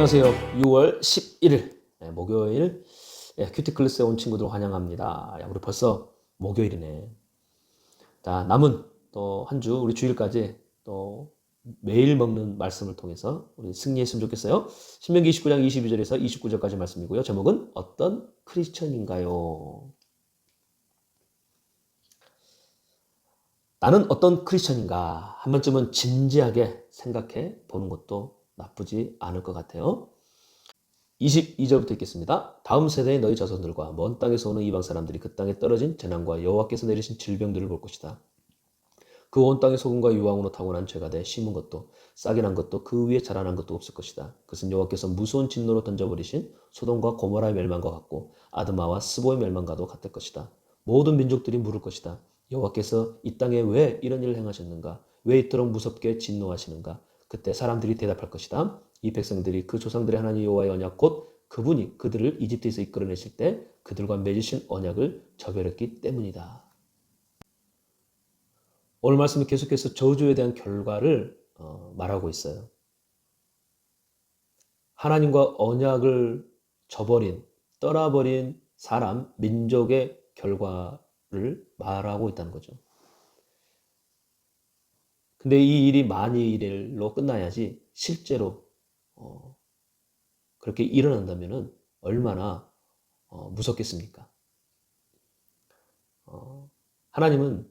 안녕하세요. 6월 11일 목요일 큐티 클래스에 온 친구들 환영합니다. 야, 우리 벌써 목요일이네. 자, 남은 또 한 주 우리 주일까지 또 매일 먹는 말씀을 통해서 우리 승리했으면 좋겠어요. 신명기 29장 22절에서 29절까지 말씀이고요. 제목은 어떤 크리스천인가요? 나는 어떤 크리스천인가? 한 번쯤은 진지하게 생각해 보는 것도 나쁘지 않을 것 같아요. 22절부터 읽겠습니다. 다음 세대의 너희 자손들과 먼 땅에서 오는 이방 사람들이 그 땅에 떨어진 재난과 여호와께서 내리신 질병들을 볼 것이다. 그 온 땅의 소금과 유황으로 타고난 죄가 돼 심은 것도 싹이 난 것도 그 위에 자라난 것도 없을 것이다. 그것은 여호와께서 무서운 진노로 던져버리신 소돔과 고모라의 멸망과 같고 아드마와 스보의 멸망과도 같을 것이다. 모든 민족들이 물을 것이다. 여호와께서 이 땅에 왜 이런 일을 행하셨는가? 왜 이토록 무섭게 진노하시는가? 그때 사람들이 대답할 것이다. 이 백성들이 그 조상들의 하나님 여호와의 언약 곧 그분이 그들을 이집트에서 이끌어내실 때 그들과 맺으신 언약을 저버렸기 때문이다. 오늘 말씀은 계속해서 저주에 대한 결과를 말하고 있어요. 하나님과 언약을 저버린, 떠나버린 사람, 민족의 결과를 말하고 있다는 거죠. 근데 이 일이 만일로 끝나야지 실제로 그렇게 일어난다면 얼마나 무섭겠습니까? 하나님은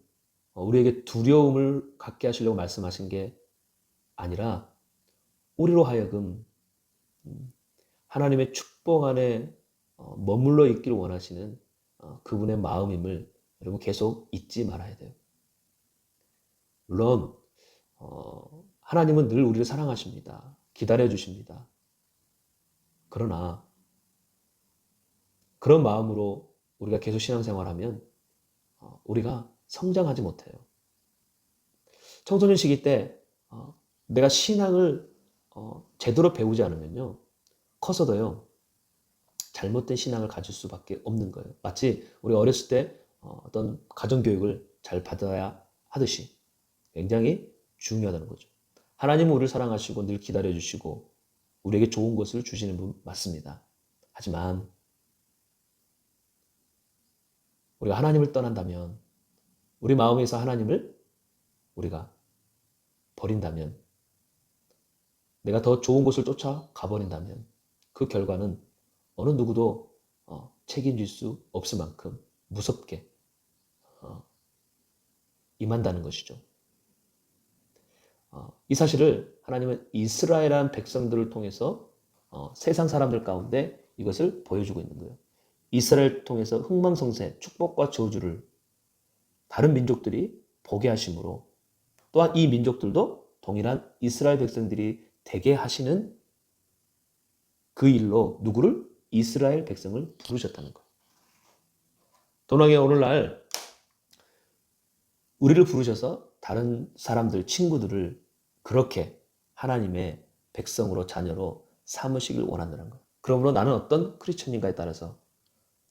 우리에게 두려움을 갖게 하시려고 말씀하신 게 아니라 우리로 하여금 하나님의 축복 안에 머물러 있기를 원하시는 그분의 마음임을 여러분 계속 잊지 말아야 돼요. 물론 하나님은 늘 우리를 사랑하십니다. 기다려 주십니다. 그러나 그런 마음으로 우리가 계속 신앙생활하면 우리가 성장하지 못해요. 청소년 시기 때 내가 신앙을 제대로 배우지 않으면요, 커서도요 잘못된 신앙을 가질 수밖에 없는 거예요. 마치 우리 어렸을 때 어떤 가정교육을 잘 받아야 하듯이 굉장히 중요하다는 거죠. 하나님은 우리를 사랑하시고 늘 기다려주시고 우리에게 좋은 것을 주시는 분 맞습니다. 하지만 우리가 하나님을 떠난다면, 우리 마음에서 하나님을 우리가 버린다면, 내가 더 좋은 곳을 쫓아가 버린다면 그 결과는 어느 누구도 책임질 수 없을 만큼 무섭게 임한다는 것이죠. 이 사실을 하나님은 이스라엘한 백성들을 통해서 세상 사람들 가운데 이것을 보여주고 있는 거예요. 이스라엘을 통해서 흥망성쇠, 축복과 저주를 다른 민족들이 보게 하심으로 또한 이 민족들도 동일한 이스라엘 백성들이 되게 하시는 그 일로 누구를? 이스라엘 백성을 부르셨다는 거예요. 도랑의 오늘날 우리를 부르셔서 다른 사람들, 친구들을 그렇게 하나님의 백성으로, 자녀로 삼으시길 원한다는 거예요. 그러므로 나는 어떤 크리스천인가에 따라서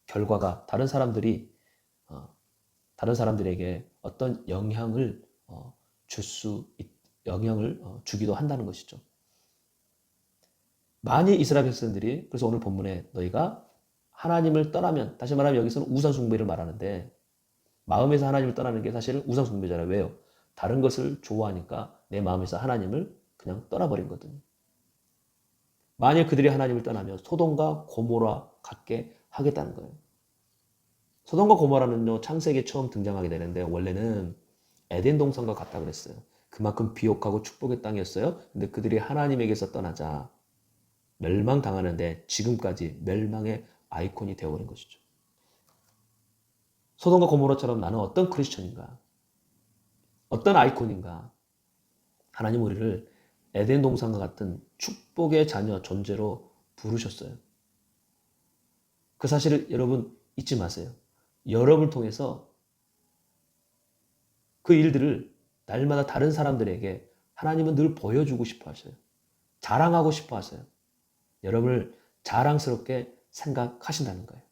결과가 다른 사람들에게 어떤 영향을 주기도 한다는 것이죠. 만일 이스라엘 백성들이, 그래서 오늘 본문에 너희가 하나님을 떠나면, 다시 말하면 여기서는 우상숭배를 말하는데 마음에서 하나님을 떠나는 게 사실은 우상숭배잖아요. 왜요? 다른 것을 좋아하니까 내 마음에서 하나님을 그냥 떠나버린 거거든요. 만일 그들이 하나님을 떠나면 소돔과 고모라 같게 하겠다는 거예요. 소돔과 고모라는요, 창세기에 처음 등장하게 되는데 원래는 에덴 동산과 같다 그랬어요. 그만큼 비옥하고 축복의 땅이었어요. 근데 그들이 하나님에게서 떠나자 멸망당하는데 지금까지 멸망의 아이콘이 되어버린 것이죠. 소돔과 고모라처럼 나는 어떤 크리스천인가? 어떤 아이콘인가? 하나님 우리를 에덴 동산과 같은 축복의 자녀 존재로 부르셨어요. 그 사실을 여러분 잊지 마세요. 여러분을 통해서 그 일들을 날마다 다른 사람들에게 하나님은 늘 보여주고 싶어 하셔요. 자랑하고 싶어 하세요. 여러분을 자랑스럽게 생각하신다는 거예요.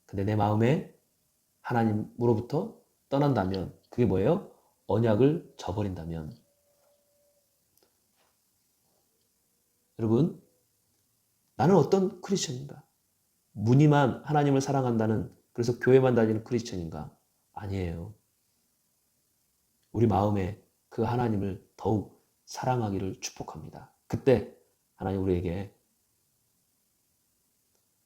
근데 내 마음에 하나님으로부터 떠난다면 그게 뭐예요? 언약을 저버린다면. 여러분, 나는 어떤 크리스천인가? 무늬만 하나님을 사랑한다는, 그래서 교회만 다니는 크리스천인가? 아니에요. 우리 마음에 그 하나님을 더욱 사랑하기를 축복합니다. 그때 하나님 우리에게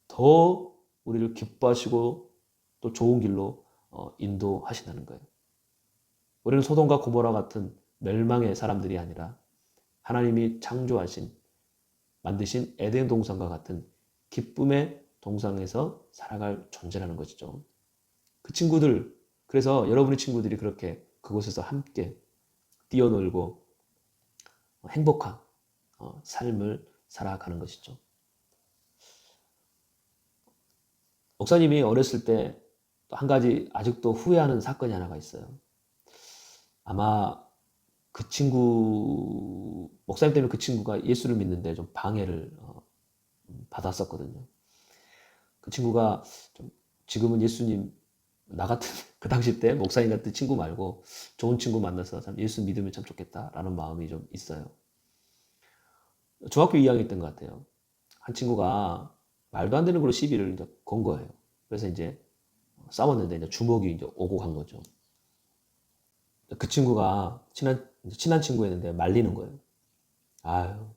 더 우리를 기뻐하시고 또 좋은 길로 인도하신다는 거예요. 우리는 소돔과 고모라 같은 멸망의 사람들이 아니라 하나님이 창조하신, 만드신 에덴 동산과 같은 기쁨의 동산에서 살아갈 존재라는 것이죠. 그 친구들, 그래서 여러분의 친구들이 그렇게 그곳에서 함께 뛰어놀고 행복한 삶을 살아가는 것이죠. 목사님이 어렸을 때 한 가지 아직도 후회하는 사건이 하나가 있어요. 아마 그 친구, 목사님 때문에 그 친구가 예수를 믿는데 좀 방해를 받았었거든요. 그 친구가 좀 지금은 예수님, 나 같은 그 당시 때 목사님 같은 친구 말고 좋은 친구 만나서 참 예수 믿으면 참 좋겠다라는 마음이 좀 있어요. 중학교 2학년 때인 것 같아요. 한 친구가 말도 안 되는 걸로 시비를 이제 건 거예요. 그래서 이제 싸웠는데 이제 주먹이 이제 오고 간 거죠. 그 친구가 친한 친구였는데 말리는 거예요. 아유,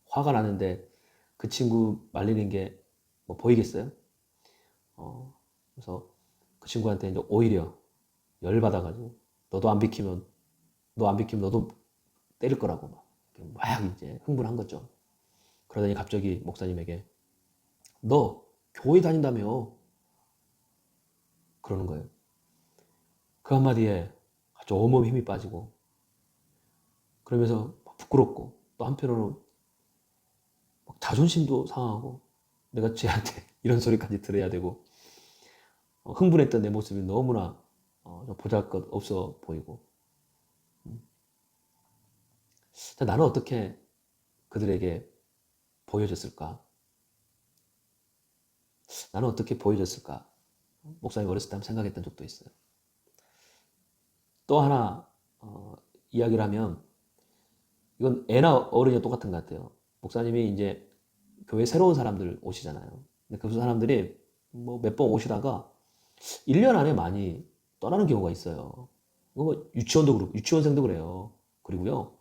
화가 나는데 그 친구 말리는 게 뭐 보이겠어요? 그래서 그 친구한테 이제 오히려 열받아가지고 너도 안 비키면 너 안 비키면 너도 때릴 거라고 막 이제 흥분한 거죠. 그러더니 갑자기 목사님에게 너 교회 다닌다며 그러는 거예요. 그 한마디에 아주 온몸에 힘이 빠지고 그러면서 부끄럽고 또 한편으로는 자존심도 상하고 내가 쟤한테 이런 소리까지 들어야 되고 흥분했던 내 모습이 너무나 보잘것 없어 보이고 나는 어떻게 그들에게 보여줬을까? 나는 어떻게 보여줬을까? 목사님 어렸을 때 한번 생각했던 적도 있어요. 또 하나 이야기를 하면 이건 애나 어른이 똑같은 것 같아요. 목사님이 이제 교회 새로운 사람들 오시잖아요. 근데 그 사람들이 뭐 몇 번 오시다가 1년 안에 많이 떠나는 경우가 있어요. 뭐 유치원도 그렇고 유치원생도 그래요. 그리고요.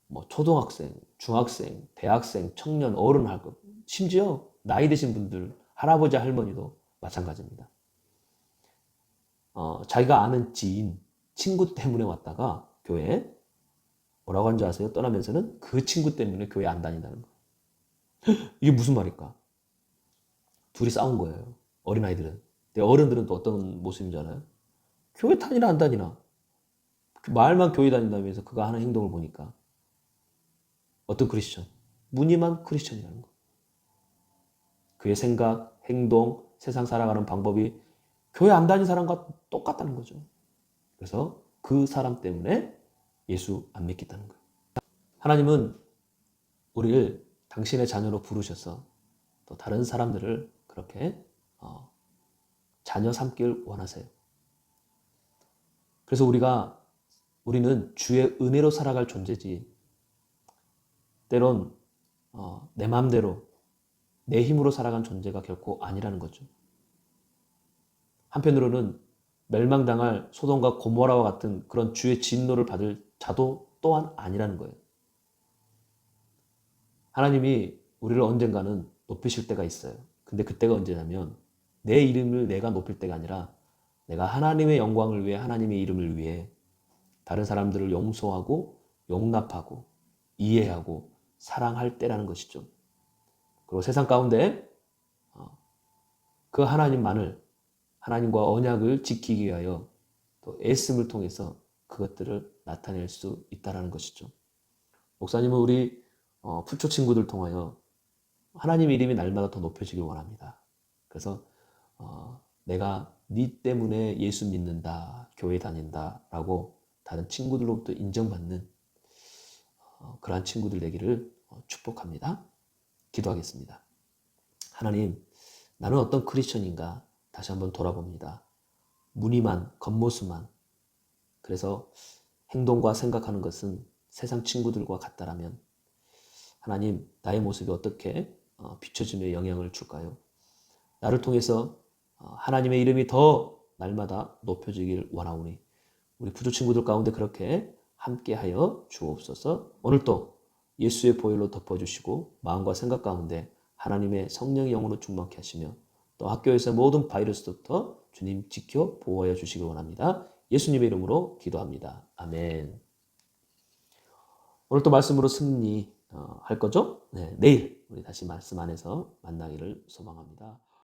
뭐 초등학생, 중학생, 대학생, 청년, 어른 할 것, 심지어 나이 드신 분들, 할아버지, 할머니도 마찬가지입니다. 자기가 아는 지인, 친구 때문에 왔다가 교회에 뭐라고 하는 줄 아세요? 떠나면서는 그 친구 때문에 교회 안 다닌다는 거. 이게 무슨 말일까? 둘이 싸운 거예요. 어린아이들은. 근데 어른들은 또 어떤 모습인 줄 알아요? 교회 다니나 안 다니나? 그 말만 교회 다닌다면서 그가 하는 행동을 보니까 어떤 크리스천? 무늬만 크리스천이라는 거. 그의 생각, 행동, 세상 살아가는 방법이 교회 안 다닌 사람과 똑같다는 거죠. 그래서 그 사람 때문에 예수 안 믿겠다는 거예요. 하나님은 우리를 당신의 자녀로 부르셔서 또 다른 사람들을 그렇게 자녀 삼길 원하세요. 그래서 우리는 주의 은혜로 살아갈 존재지 때론 내 마음대로 내 힘으로 살아간 존재가 결코 아니라는 거죠. 한편으로는 멸망당할 소돔과 고모라와 같은 그런 주의 진노를 받을 자도 또한 아니라는 거예요. 하나님이 우리를 언젠가는 높이실 때가 있어요. 근데 그때가 언제냐면 내 이름을 내가 높일 때가 아니라 내가 하나님의 영광을 위해 하나님의 이름을 위해 다른 사람들을 용서하고 용납하고 이해하고 사랑할 때라는 것이죠. 그리고 세상 가운데 그 하나님과 언약을 지키기 위하여 또 애씀을 통해서 그것들을 나타낼 수 있다는 것이죠. 목사님은 우리 푸초 친구들 통하여 하나님의 이름이 날마다 더 높여지길 원합니다. 그래서 내가 네 때문에 예수 믿는다, 교회 다닌다 라고 다른 친구들로부터 인정받는 그러한 친구들 되기를 축복합니다. 기도하겠습니다. 하나님, 나는 어떤 크리스천인가 다시 한번 돌아봅니다. 무늬만, 겉모습만. 그래서 행동과 생각하는 것은 세상 친구들과 같다라면 하나님, 나의 모습이 어떻게 비춰짐에 영향을 줄까요? 나를 통해서 하나님의 이름이 더 날마다 높여지길 원하오니 우리 부조 친구들 가운데 그렇게 함께하여 주옵소서. 오늘도 예수의 보혈로 덮어주시고 마음과 생각 가운데 하나님의 성령의 영으로 충만케 하시며 또 학교에서 모든 바이러스부터 주님 지켜 보호하여 주시길 원합니다. 예수님의 이름으로 기도합니다. 아멘. 오늘 또 말씀으로 승리 할 거죠? 네, 내일 우리 다시 말씀 안에서 만나기를 소망합니다.